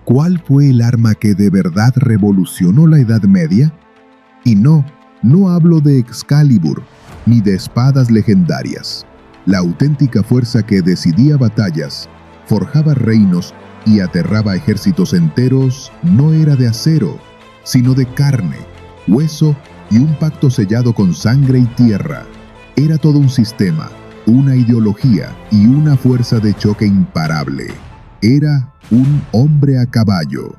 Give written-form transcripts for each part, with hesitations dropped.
¿Cuál fue el arma que de verdad revolucionó la Edad Media? Y no hablo de Excalibur, ni de espadas legendarias. La auténtica fuerza que decidía batallas, forjaba reinos y aterraba ejércitos enteros no era de acero, sino de carne, hueso y un pacto sellado con sangre y tierra. Era todo un sistema, una ideología y una fuerza de choque imparable. Era un hombre a caballo.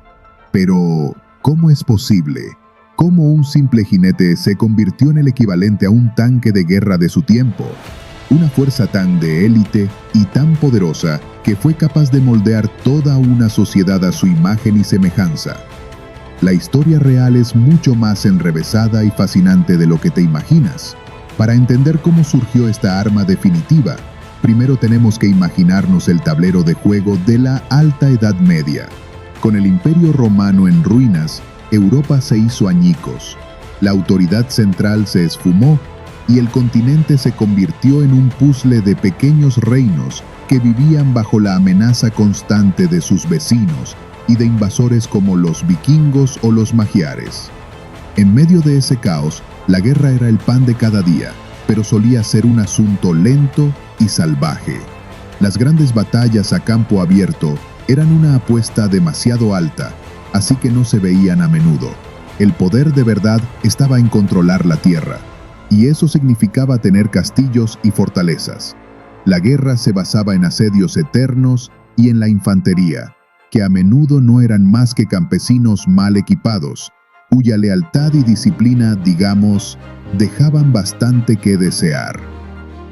Pero, ¿cómo es posible? ¿Cómo un simple jinete se convirtió en el equivalente a un tanque de guerra de su tiempo? Una fuerza tan de élite y tan poderosa que fue capaz de moldear toda una sociedad a su imagen y semejanza. La historia real es mucho más enrevesada y fascinante de lo que te imaginas. Para entender cómo surgió esta arma definitiva, primero tenemos que imaginarnos el tablero de juego de la Alta Edad Media. Con el Imperio Romano en ruinas, Europa se hizo añicos. La autoridad central se esfumó y el continente se convirtió en un puzzle de pequeños reinos que vivían bajo la amenaza constante de sus vecinos y de invasores como los vikingos o los magiares. En medio de ese caos, la guerra era el pan de cada día, pero solía ser un asunto lento y salvaje. Las grandes batallas a campo abierto eran una apuesta demasiado alta, así que no se veían a menudo. El poder de verdad estaba en controlar la tierra, y eso significaba tener castillos y fortalezas. La guerra se basaba en asedios eternos y en la infantería, que a menudo no eran más que campesinos mal equipados, cuya lealtad y disciplina, digamos, dejaban bastante que desear.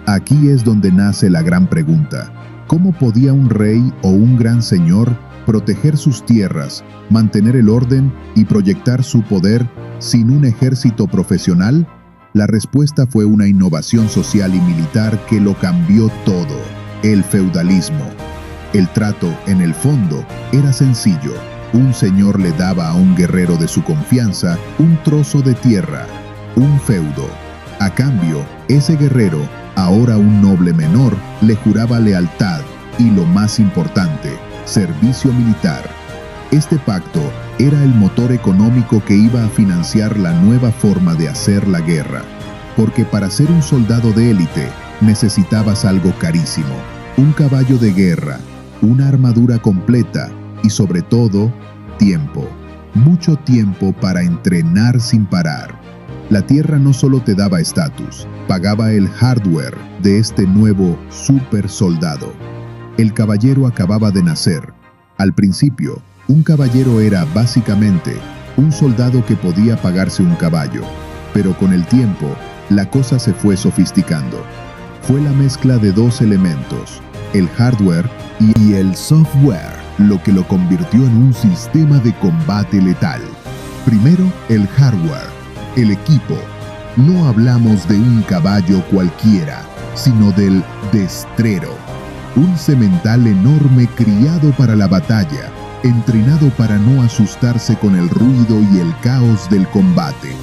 Aquí es donde nace la gran pregunta: ¿cómo podía un rey o un gran señor proteger sus tierras, mantener el orden y proyectar su poder sin un ejército profesional? La respuesta fue una innovación social y militar que lo cambió todo: el feudalismo. El trato, en el fondo, era sencillo. Un señor le daba a un guerrero de su confianza un trozo de tierra, un feudo. A cambio, ese guerrero, ahora un noble menor, le juraba lealtad y, lo más importante, servicio militar. Este pacto era el motor económico que iba a financiar la nueva forma de hacer la guerra. Porque para ser un soldado de élite necesitabas algo carísimo: un caballo de guerra, una armadura completa y, sobre todo, tiempo. Mucho tiempo para entrenar sin parar. La tierra no solo te daba estatus, pagaba el hardware de este nuevo super soldado. El caballero acababa de nacer. Al principio, un caballero era básicamente un soldado que podía pagarse un caballo, pero con el tiempo, la cosa se fue sofisticando. Fue la mezcla de dos elementos, el hardware y el software, lo que lo convirtió en un sistema de combate letal. Primero, el hardware, el equipo. No hablamos de un caballo cualquiera, sino del destrero. Un semental enorme criado para la batalla, entrenado para no asustarse con el ruido y el caos del combate.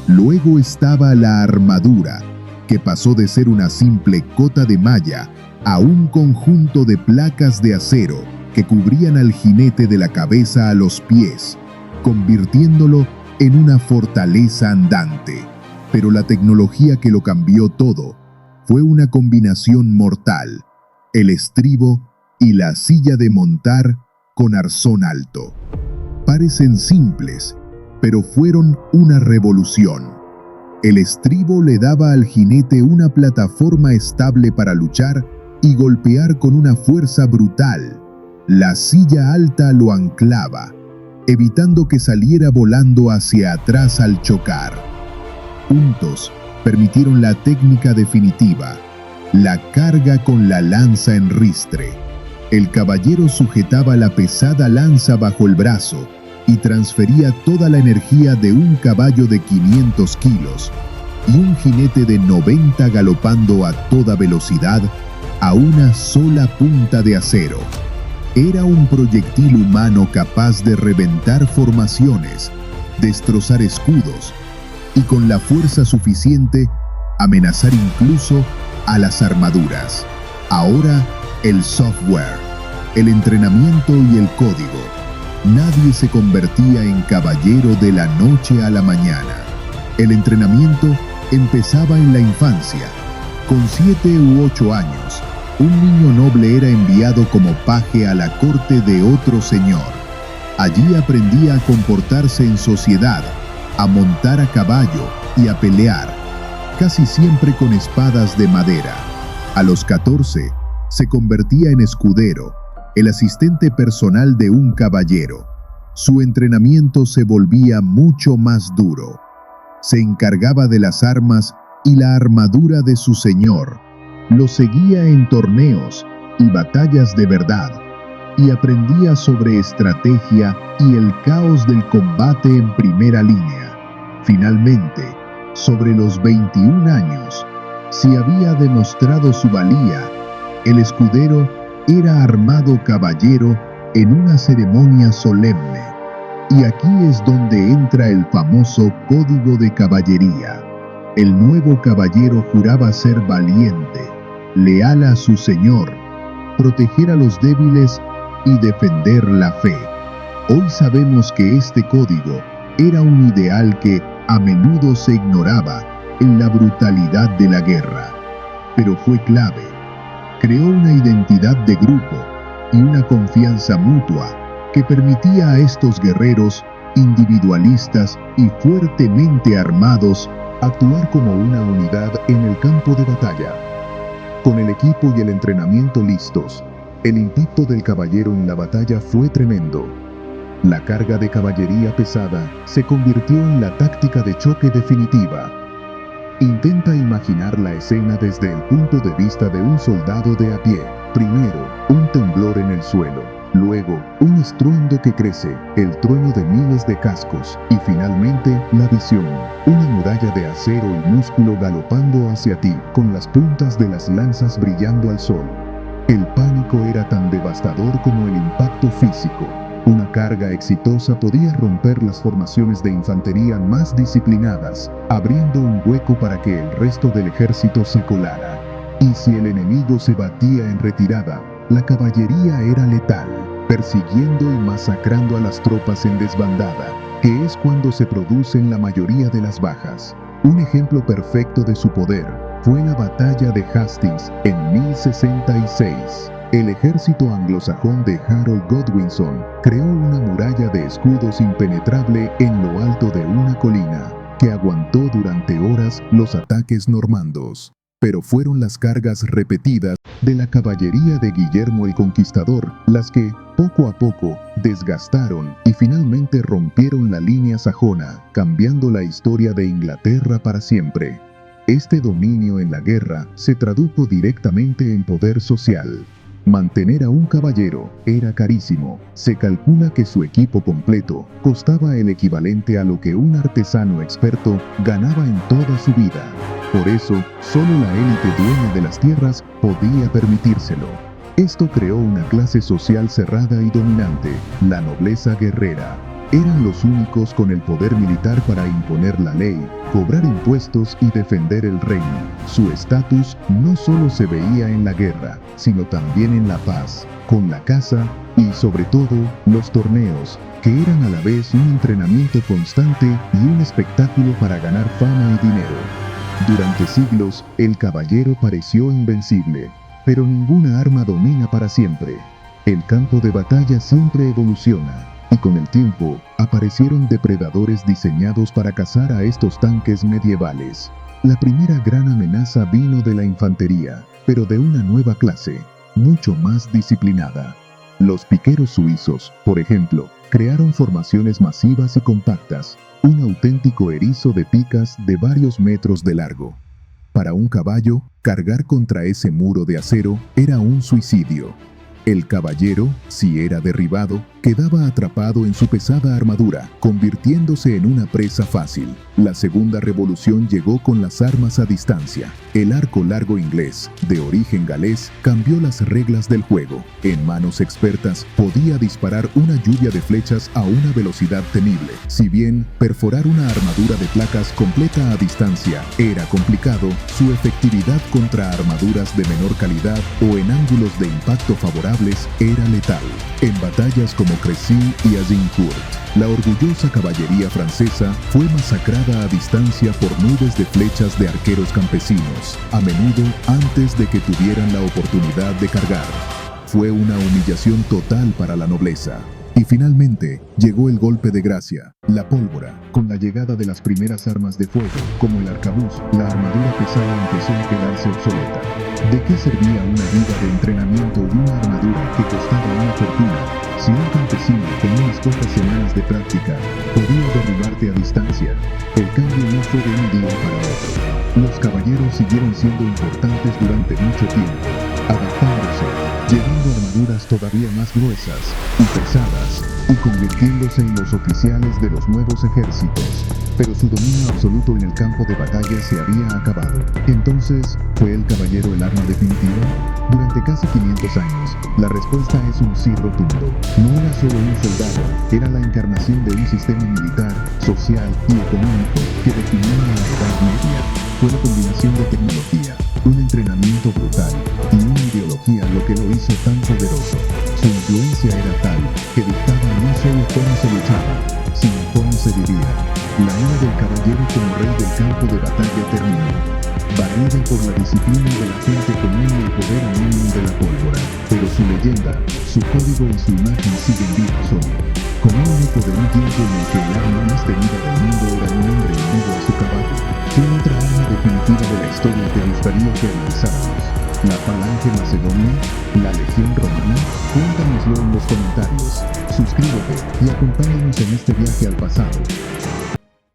Luego estaba la armadura, que pasó de ser una simple cota de malla a un conjunto de placas de acero que cubrían al jinete de la cabeza a los pies, convirtiéndolo en una fortaleza andante. Pero la tecnología que lo cambió todo fue una combinación mortal: el estribo y la silla de montar con arzón alto. Parecen simples, pero fueron una revolución. El estribo le daba al jinete una plataforma estable para luchar y golpear con una fuerza brutal. La silla alta lo anclaba, evitando que saliera volando hacia atrás al chocar. Juntos permitieron la técnica definitiva: la carga con la lanza en ristre. El caballero sujetaba la pesada lanza bajo el brazo y transfería toda la energía de un caballo de 500 kilos y un jinete de 90 galopando a toda velocidad a una sola punta de acero. Era un proyectil humano capaz de reventar formaciones, destrozar escudos y, con la fuerza suficiente, amenazar incluso a las armaduras. Ahora, el software, el entrenamiento y el código. nadie se convertía en caballero de la noche a la mañana. El entrenamiento empezaba en la infancia. Con 7 u 8 años, un niño noble era enviado como paje a la corte de otro señor. Allí aprendía a comportarse en sociedad, a montar a caballo y a pelear, casi siempre con espadas de madera. A los 14, se convertía en escudero, el asistente personal de un caballero. Su entrenamiento se volvía mucho más duro. Se encargaba de las armas y la armadura de su señor. Lo seguía en torneos y batallas de verdad, y aprendía sobre estrategia y el caos del combate en primera línea. Finalmente, sobre los 21 años, si había demostrado su valía, el escudero era armado caballero en una ceremonia solemne. Y aquí es donde entra el famoso código de caballería. El nuevo caballero juraba ser valiente, leal a su señor, proteger a los débiles y defender la fe. Hoy sabemos que este código era un ideal que a menudo se ignoraba en la brutalidad de la guerra, pero fue clave. Creó una identidad de grupo y una confianza mutua que permitía a estos guerreros individualistas y fuertemente armados actuar como una unidad en el campo de batalla. Con el equipo y el entrenamiento listos, el impacto del caballero en la batalla fue tremendo. La carga de caballería pesada se convirtió en la táctica de choque definitiva. Intenta imaginar la escena desde el punto de vista de un soldado de a pie. Primero, un temblor en el suelo. Luego, un estruendo que crece, el trueno de miles de cascos. Y finalmente, la visión. Una muralla de acero y músculo galopando hacia ti, con las puntas de las lanzas brillando al sol. El pánico era tan devastador como el impacto físico. Una carga exitosa podía romper las formaciones de infantería más disciplinadas, abriendo un hueco para que el resto del ejército se colara. Y si el enemigo se batía en retirada, la caballería era letal, persiguiendo y masacrando a las tropas en desbandada, que es cuando se producen la mayoría de las bajas. Un ejemplo perfecto de su poder fue la batalla de Hastings en 1066. El ejército anglosajón de Harold Godwinson creó una muralla de escudos impenetrable en lo alto de una colina, que aguantó durante horas los ataques normandos. Pero fueron las cargas repetidas de la caballería de Guillermo el Conquistador las que, poco a poco, desgastaron y finalmente rompieron la línea sajona, cambiando la historia de Inglaterra para siempre. Este dominio en la guerra se tradujo directamente en poder social. Mantener a un caballero era carísimo. Se calcula que su equipo completo costaba el equivalente a lo que un artesano experto ganaba en toda su vida. Por eso, solo la élite dueña de las tierras podía permitírselo. Esto creó una clase social cerrada y dominante, la nobleza guerrera. Eran los únicos con el poder militar para imponer la ley, cobrar impuestos y defender el reino. Su estatus no solo se veía en la guerra, sino también en la paz, con la caza y, sobre todo, los torneos, que eran a la vez un entrenamiento constante y un espectáculo para ganar fama y dinero. Durante siglos, el caballero pareció invencible, pero ninguna arma domina para siempre. El campo de batalla siempre evoluciona. Y con el tiempo, aparecieron depredadores diseñados para cazar a estos tanques medievales. La primera gran amenaza vino de la infantería, pero de una nueva clase, mucho más disciplinada. Los piqueros suizos, por ejemplo, crearon formaciones masivas y compactas, un auténtico erizo de picas de varios metros de largo. Para un caballo, cargar contra ese muro de acero era un suicidio. El caballero, si era derribado, quedaba atrapado en su pesada armadura, convirtiéndose en una presa fácil. La segunda revolución llegó con las armas a distancia. El arco largo inglés, de origen galés, cambió las reglas del juego. En manos expertas, podía disparar una lluvia de flechas a una velocidad temible. Si bien perforar una armadura de placas completa a distancia era complicado, su efectividad contra armaduras de menor calidad o en ángulos de impacto favorables vulnerables era letal. En batallas como Crécy y Agincourt, la orgullosa caballería francesa fue masacrada a distancia por nubes de flechas de arqueros campesinos, a menudo antes de que tuvieran la oportunidad de cargar. Fue una humillación total para la nobleza. Y finalmente, llegó el golpe de gracia, la pólvora. Con la llegada de las primeras armas de fuego, como el arcabuz, la armadura pesada empezó a quedarse obsoleta. ¿De qué servía una vida de entrenamiento y una armadura que costaba una fortuna, si un campesino con unas pocas semanas de práctica podía derribarte a distancia? El cambio no fue de un día para otro. Los caballeros siguieron siendo importantes durante mucho tiempo, adaptándose, llevando armaduras todavía más gruesas y pesadas, y convirtiéndose en los oficiales de los nuevos ejércitos. Pero su dominio absoluto en el campo de batalla se había acabado. Entonces, ¿fue el caballero el arma definitiva? Durante casi 500 años, la respuesta es un sí rotundo. No era solo un soldado, era la encarnación de un sistema militar, social y económico que definía la Edad Media. Fue la combinación de tecnología, un entrenamiento brutal y una ideología lo que lo hizo tan poderoso. Su influencia era tal que dictaba no solo cómo se luchaba, sino cómo se vivía. La era del caballero como rey del campo de batalla terminó, barrida por la disciplina de la gente común y el poder anónimo de la pólvora. Pero su leyenda, su código y su imagen siguen vivos hoy, como un eco de un tiempo en el que el arma más temida del mundo era un hombre herido a su caballo. ¿Qué otra arma definitiva de la historia te gustaría que analizáramos? ¿La falange macedonia? ¿La legión romana? Cuéntanoslo en los comentarios. Suscríbete y acompáñanos en este viaje al pasado.